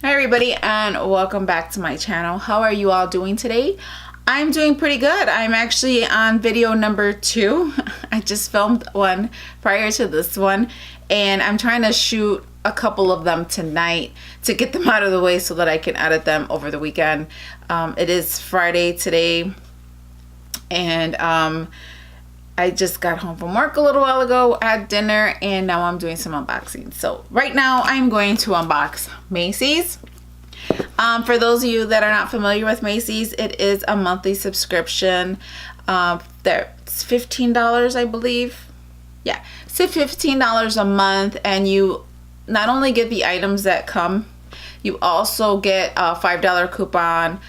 Hi everybody, and welcome back to my channel. How are you all doing today? I'm doing pretty good. I'm actually on video number 2. I just filmed one prior to this one, and I'm trying to shoot a couple of them tonight to get them out of the way so that I can edit them over the weekend. It is Friday today, and I just got home from work a little while ago, had dinner, and now I'm doing some unboxing. So right now I'm going to unbox Macy's. For those of you that are not familiar with Macy's, it is a monthly subscription. That's $15, I believe. Yeah, so $15 a month, and you not only get the items that come, you also get a $5 coupon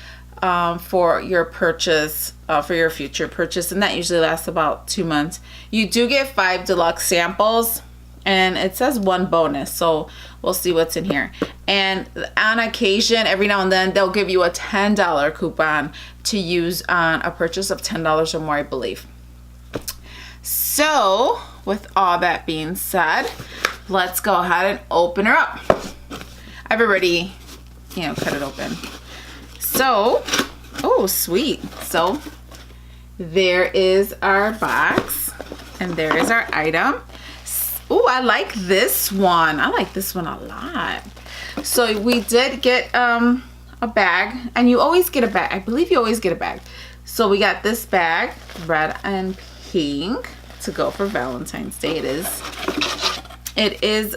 for your purchase, for your future purchase, and that usually lasts about 2 months. You do get 5 deluxe samples, and it says 1 bonus, so we'll see what's in here. And on occasion, every now and then, they'll give you a $10 coupon to use on a purchase of $10 or more, I believe. So with all that being said, let's go ahead and open her up. I've already, cut it open. So, oh, sweet. So there is our box, and there is our item. Oh, I like this one. I like this one a lot. So we did get a bag, and you always get a bag. I believe you always get a bag. So we got this bag, red and pink, to go for Valentine's Day. It is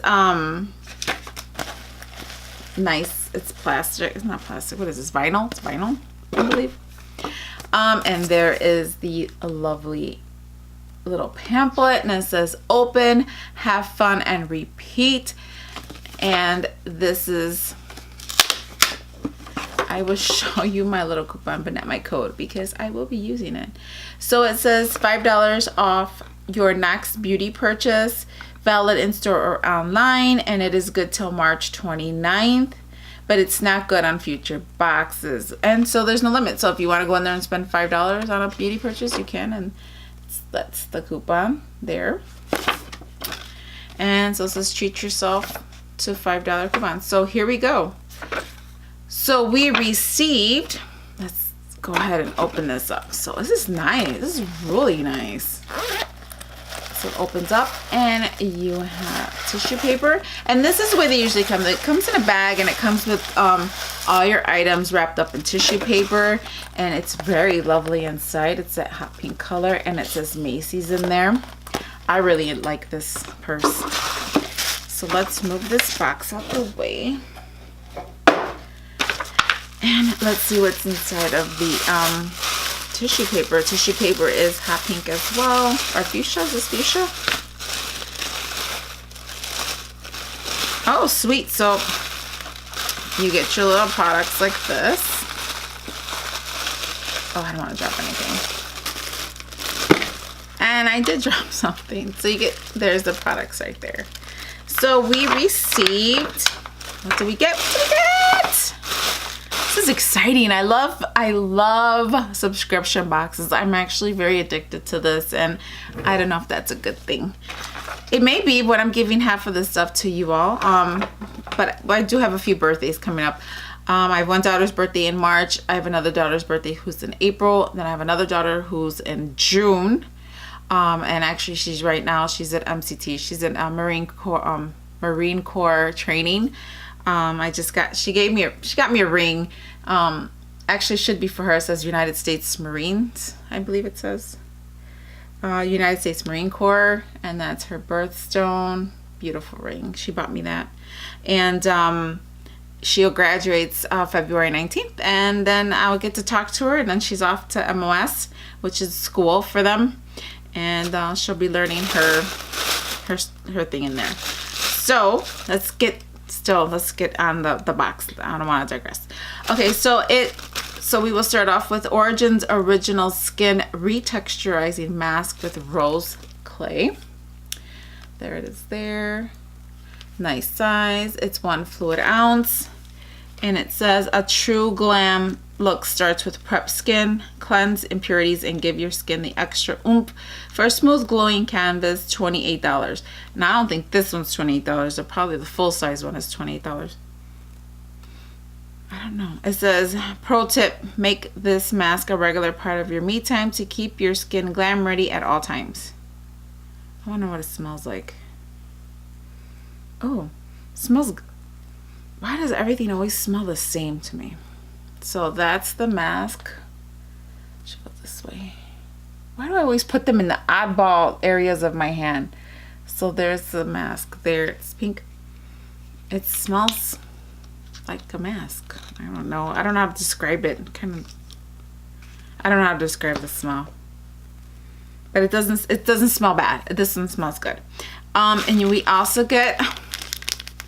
nice. It's plastic. It's not plastic. What is this? Vinyl? It's vinyl, I believe. And there is the lovely little pamphlet, and it says open, have fun, and repeat. And this is, I will show you my little coupon, but not my code, because I will be using it. So it says $5 off your next beauty purchase, valid in store or online, and it is good till March 29th. But it's not good on future boxes, and so there's no limit. So if you want to go in there and spend $5 on a beauty purchase, you can, and that's the coupon there. And so it says treat yourself to $5 coupon. So here we go. So we received, let's go ahead and open this up. So this is nice. This is really nice. So it opens up, and you have tissue paper, and this is the way they usually come. It comes in a bag, and it comes with all your items wrapped up in tissue paper, and it's very lovely inside. It's that hot pink color, and it says Macy's in there. I really like this purse. So let's move this box out the way, and let's see what's inside of the tissue paper. Tissue paper is hot pink as well. Or fuchsia? Is this fuchsia? Oh, sweet. So you get your little products like this. Oh, I don't want to drop anything. And I did drop something. So you get, there's the products right there. So we received, what did we get? What did we get? This is exciting. I love subscription boxes. I'm actually very addicted to this, and I don't know if that's a good thing. It may be when I'm giving half of this stuff to you all, but I do have a few birthdays coming up. I have one daughter's birthday in March. I have another daughter's birthday who's in April. Then I have another daughter who's in June. And actually she's at MCT. She's in Marine Corps training. She got me a ring. Actually should be for her. It says United States Marines, I believe it says. United States Marine Corps, and that's her birthstone. Beautiful ring. She bought me that. And she graduates February 19th, and then I'll get to talk to her, and then she's off to MOS, which is school for them, and she'll be learning her thing in there. So let's get on the box. I don't want to digress. Okay, so we will start off with Origins Original Skin Retexturizing Mask with Rose Clay. There it is there. Nice size. It's 1 fluid ounce. And it says a true glam look starts with prep skin, cleanse impurities, and give your skin the extra oomph. For a smooth glowing canvas, $28. Now I don't think this one's $28. Probably the full size one is $28. I don't know. It says, pro tip, make this mask a regular part of your me time to keep your skin glam ready at all times. I wonder what it smells like. Oh, it smells. Why does everything always smell the same to me? So that's the mask. Should go this way. Why do I always put them in the oddball areas of my hand? So there's the mask there. It's pink. It smells like a mask. I don't know. I don't know how to describe it. I don't know how to describe the smell. But it doesn't smell bad. This one smells good. And we also get,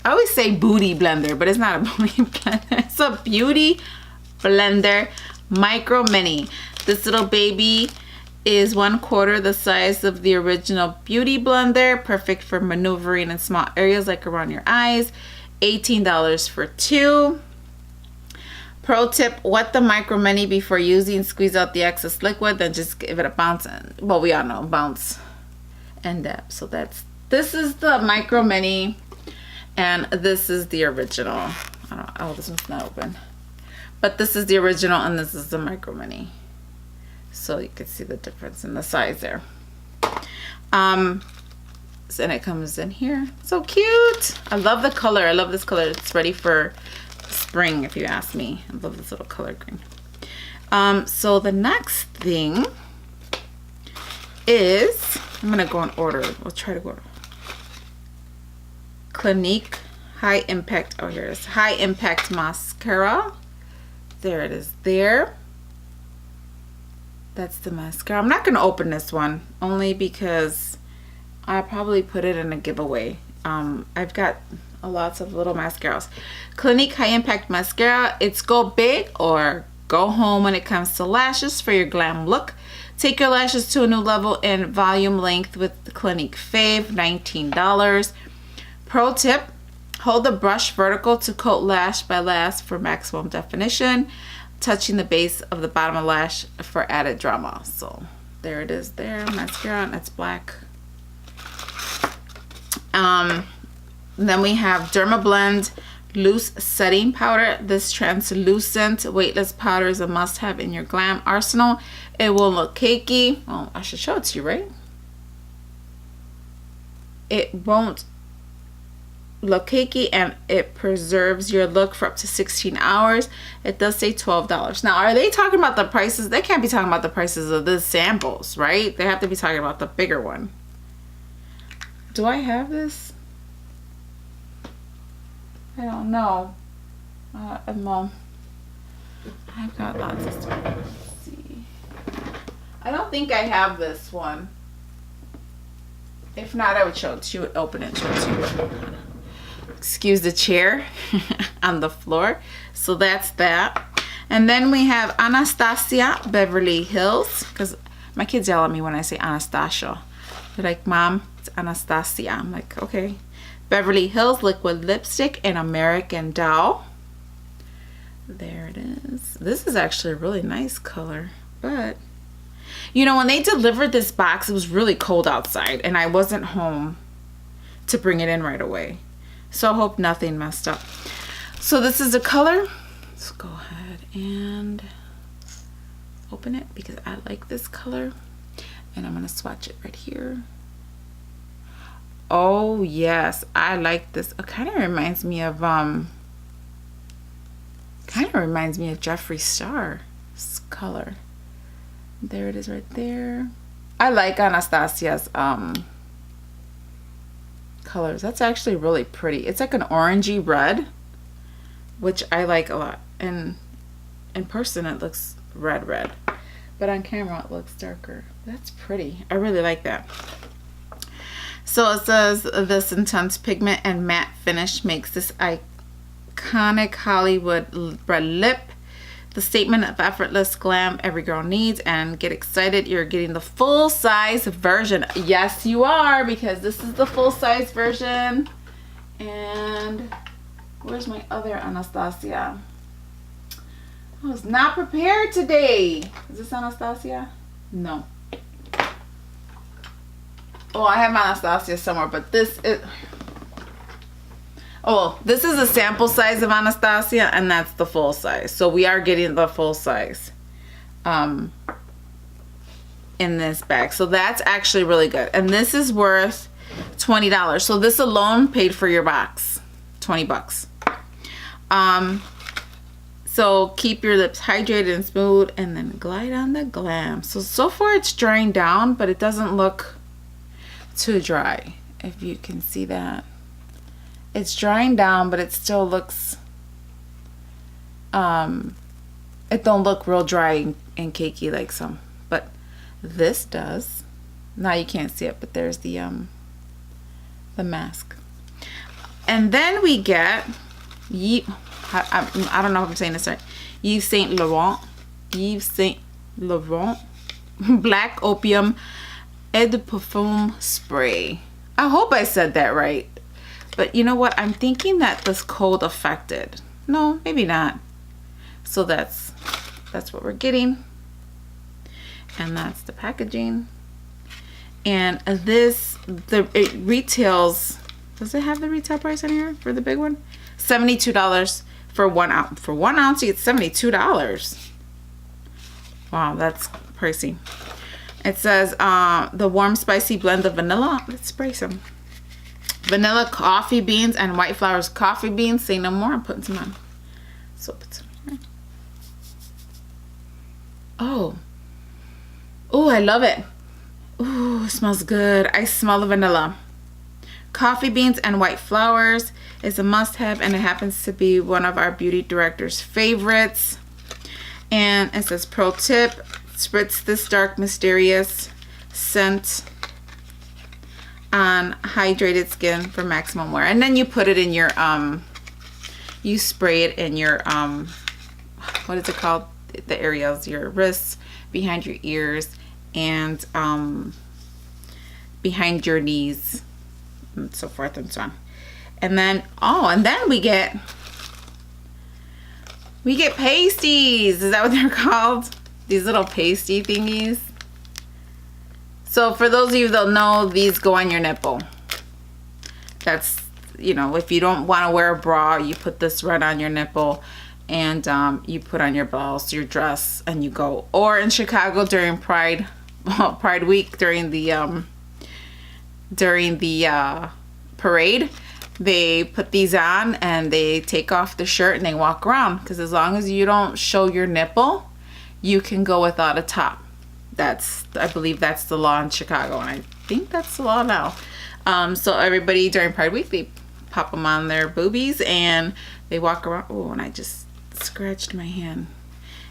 I always say booty blender, but it's not a booty blender. It's a beauty blender micro mini. This little baby is 1/4 the size of the original beauty blender, perfect for maneuvering in small areas like around your eyes. $18 for 2. Pro tip, wet the micro mini before using, squeeze out the excess liquid, then just give it a bounce. Well, we all know bounce and dab. So this is the micro mini, and this is the original. Oh, this one's not open, but this is the original and this is the micro mini. So you can see the difference in the size there. And it comes in here. So cute. I love the color. I love this color. It's ready for spring, if you ask me. I love this little color green. So the next thing is, I'm gonna go in order. We'll try to go. Clinique High Impact. Oh, here it is. High Impact Mascara. There it is there. That's the mascara. I'm not gonna open this one only because I probably put it in a giveaway. I've got lots of little mascaras. Clinique High Impact Mascara. It's go big or go home when it comes to lashes for your glam look. Take your lashes to a new level in volume length with the Clinique Fave, $19. Pro tip, hold the brush vertical to coat lash by lash for maximum definition, touching the base of the bottom of the lash for added drama. So there it is there, mascara, and it's black. Then we have Dermablend Loose Setting Powder. This translucent weightless powder is a must-have in your glam arsenal. It will look cakey. Oh, I should show it to you, right? It won't look cakey, and it preserves your look for up to 16 hours. It does say $12. Now, are they talking about the prices? They can't be talking about the prices of the samples, right? They have to be talking about the bigger one. Do I have this? I don't know. I've got lots of stuff. Let's see. I don't think I have this one. If not, I would show it to you. Open it, show it to you. Excuse the chair on the floor. So that's that. And then we have Anastasia Beverly Hills, because my kids yell at me when I say Anastasia. They're like, Mom, it's Anastasia. I'm like, okay. Beverly Hills Liquid Lipstick in American Doll. There it is. This is actually a really nice color. But, you know, when they delivered this box, it was really cold outside. And I wasn't home to bring it in right away. So I hope nothing messed up. So this is the color. Let's go ahead and open it because I like this color. And I'm going to swatch it right here. Oh yes, I like this. It kind of reminds me of Jeffree Star's color. There it is right there. I like Anastasia's colors. That's actually really pretty. It's like an orangey red, which I like a lot. And in person it looks red, but on camera it looks darker. That's pretty. I really like that. So it says this intense pigment and matte finish makes this iconic Hollywood red lip the statement of effortless glam every girl needs. And get excited, you're getting the full size version. Yes, you are, because this is the full size version. And where's my other Anastasia? I was not prepared today. Is this Anastasia? No. Oh, I have Anastasia somewhere, but this is... Oh, this is a sample size of Anastasia, and that's the full size. So we are getting the full size in this bag. So that's actually really good. And this is worth $20. So this alone paid for your box. 20 bucks. So keep your lips hydrated and smooth, and then glide on the glam. So far it's drying down, but it doesn't look too dry, if you can see that. It's drying down, but it still looks, it don't look real dry and cakey like some, but this does. Now you can't see it, but there's the mask. And then we get, I don't know if I'm saying this right, Yves Saint Laurent Black Opium Eau de Parfum Spray. I hope I said that right. But you know what? I'm thinking that this code affected. No, maybe not. So that's what we're getting. And that's the packaging. And this, it retails, does it have the retail price on here for the big one? $72 for 1 ounce. For 1 ounce, you get $72. Wow, that's pricey. It says the warm spicy blend of vanilla. Let's spray some. Vanilla coffee beans and white flowers coffee beans. Say no more. I'm putting some on. So put some here. Oh. Oh, I love it. Ooh, it smells good. I smell the vanilla. Coffee beans and white flowers is a must-have, and it happens to be one of our beauty director's favorites. And it says, pro tip, spritz this dark mysterious scent on hydrated skin for maximum wear. And then you put it in your you spray it in your what is it called, the areas, your wrists, behind your ears, and behind your knees, and so forth and so on. And then, oh, and then we get pasties. Is that what they're called? These little pasty thingies. So for those of you that know, these go on your nipple. That's, you know, if you don't want to wear a bra, you put this right on your nipple, and you put on your blouse, your dress, and you go. Or in Chicago during Pride Week, during the parade, they put these on and they take off the shirt and they walk around, because as long as you don't show your nipple, you can go without a top. I believe that's the law in Chicago, and I think that's the law now. So everybody during Pride Week, they pop them on their boobies and they walk around. Oh, and I just scratched my hand.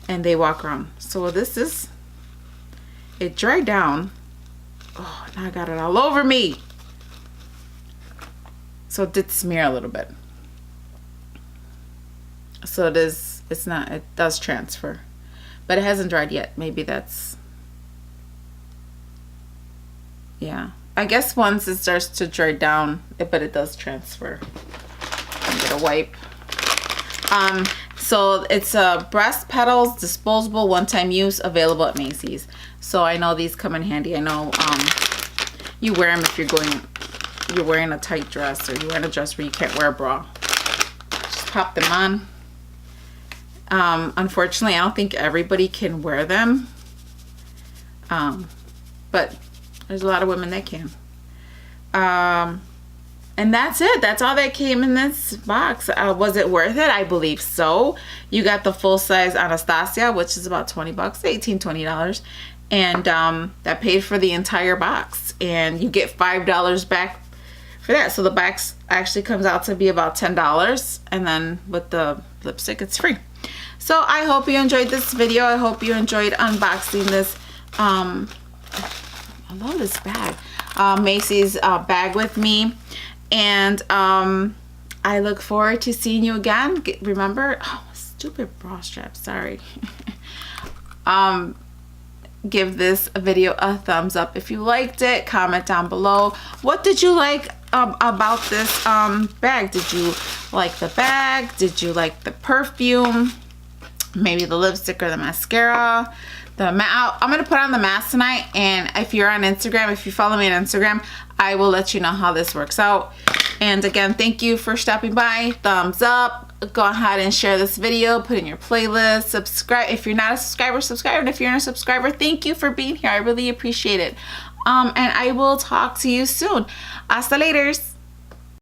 And they walk around. So this is, it dried down. Oh, now I got it all over me. So it did smear a little bit. So it does transfer. But it hasn't dried yet. Maybe that's, yeah. I guess once it starts to dry down, but it does transfer. I'm gonna wipe. So it's a breast petals, disposable, one-time use, available at Macy's. So I know these come in handy. I know you wear them if you're wearing a tight dress, or you're wearing a dress where you can't wear a bra. Just pop them on. Unfortunately, I don't think everybody can wear them. But there's a lot of women that can. And that's it. That's all that came in this box. Was it worth it? I believe so. You got the full size Anastasia, which is about 20 bucks, $20. And that paid for the entire box. And you get $5 back for that. So the box actually comes out to be about $10. And then with the lipstick, it's free. So I hope you enjoyed this video. I hope you enjoyed unboxing this. I love this bag. Macy's bag with me. And I look forward to seeing you again. Remember, oh, stupid bra strap, sorry. Give this video a thumbs up if you liked it. Comment down below. What did you like about this bag? Did you like the bag? Did you like the perfume? Maybe the lipstick or the mascara? I'm gonna put on the mask tonight, and if you're on Instagram, if you follow me on Instagram, I will let you know how this works out. And again, thank you for stopping by. Thumbs up. Go ahead and share this video. Put in your playlist. Subscribe. If you're not a subscriber, subscribe. And if you're a subscriber, thank you for being here. I really appreciate it. And I will talk to you soon. Hasta later.